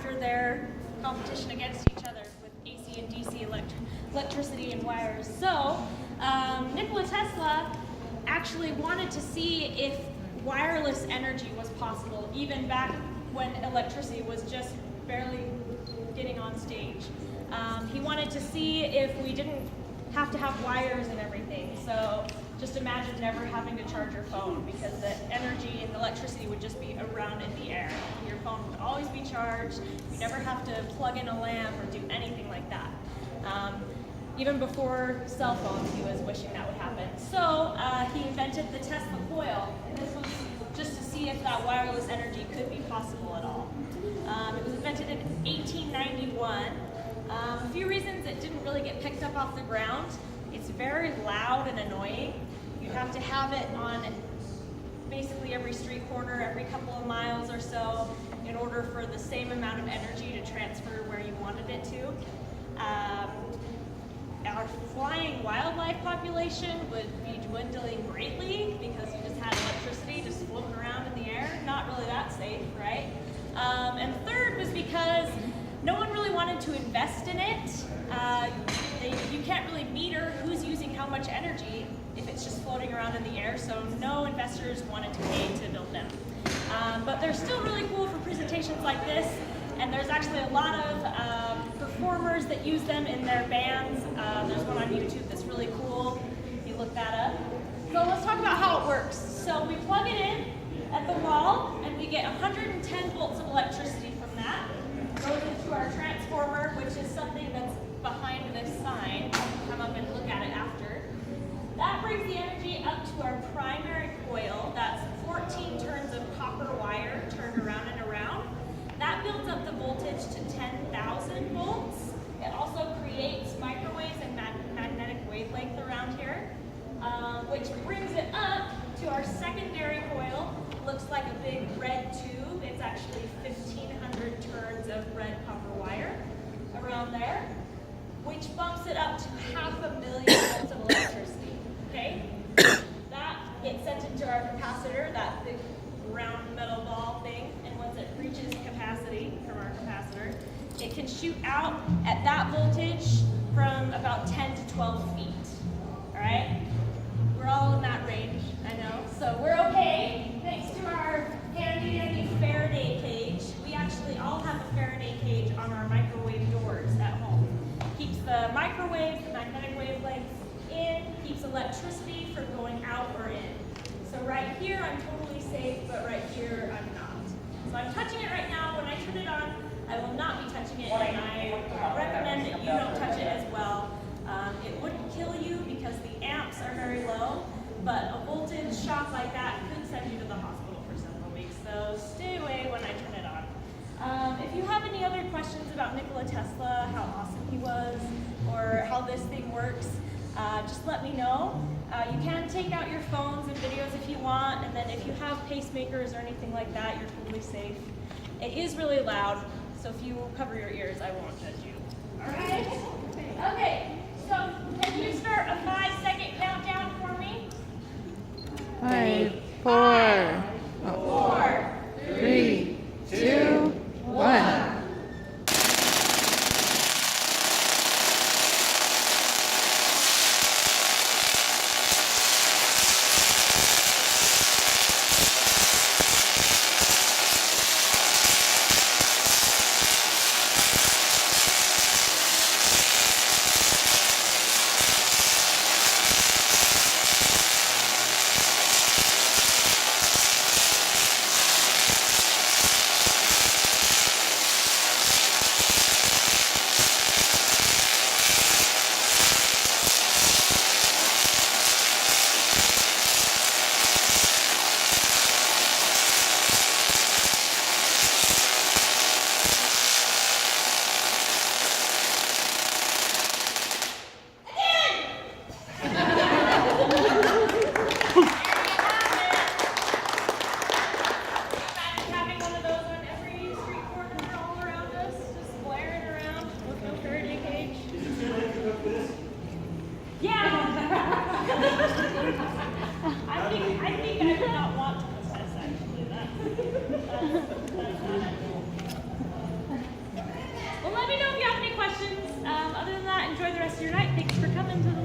after their competition against each other with AC and DC electricity and wires. So Nikola Tesla actually wanted to see if wireless energy was possible, even back when electricity was just barely getting on stage. He wanted to see if we didn't have to have wires and everything. So just imagine never having to charge your phone, because the energy and the electricity would just be around in the air. Your phone would always be charged. You never have to plug in a lamp or do anything like that. Even before cell phones, he was wishing that would happen. So he invented the Tesla Coil, and this was just to see if that wireless energy could be possible at all. It was invented in 1891. A few reasons it didn't really get picked up off the ground. It's very loud and annoying. You have to have it on basically every street corner, every couple of miles or so, in order for the same amount of energy to transfer where you wanted it to. Our flying wildlife population would be dwindling greatly because you just had electricity just floating around in the air. Not really that safe, right? And third was because no one really wanted to invest in it. You can't really meter who's using how much energy if it's just floating around in the air, so no investors wanted to pay to build them. But they're still really cool for presentations like this, and there's actually a lot of performers that use them in their bands. There's one on YouTube that's really cool, if you look that up. So let's talk about how it works. So we plug it in at the wall, and we get 110 volts of electricity from that. Goes into our transformer, which is something that's behind this sign. Come up and look at it after. That brings the energy up to our primary coil. That's 14 turns of copper wire turned around and around. That builds up the voltage to 10,000 volts. It also creates microwaves and magnetic wavelength around here, which brings it up to our secondary coil. Looks like a big red tube. It's actually 1,500 turns of red copper wire around there, which bumps it up to 500,000 volts of electricity. Okay? That gets sent into our capacitor, that big round metal ball thing, and once it reaches capacity from our capacitor, it can shoot out at that voltage from about 10 to 12 feet. All right? We're all in that range, I know. So we're okay, thanks to our handy Faraday cage. We actually all have a Faraday cage on our microwave doors at home. Keeps the microwave, the magnetic wavelengths in, keeps electricity from going out or in. So right here, I'm totally safe, but right here, I'm not. So I'm touching it right now. When I turn it on, I will not be touching it, and I recommend that you don't touch it as well. It wouldn't kill you because the amps are very low, but a voltage shock like that could send you to the hospital for several weeks. So stay away when I turn it on. If you have any other questions about Nikola Tesla, how awesome he was, or how this thing works, just let me know. You can take out your phones and videos if you want, and then if you have pacemakers or anything like that, you're totally safe. It is really loud, so if you cover your ears, I won't judge you. All right? Okay, so can you start a 5-second countdown for me? 5, 4, 4, 3, 2, 1. rest of your night. Thanks for coming to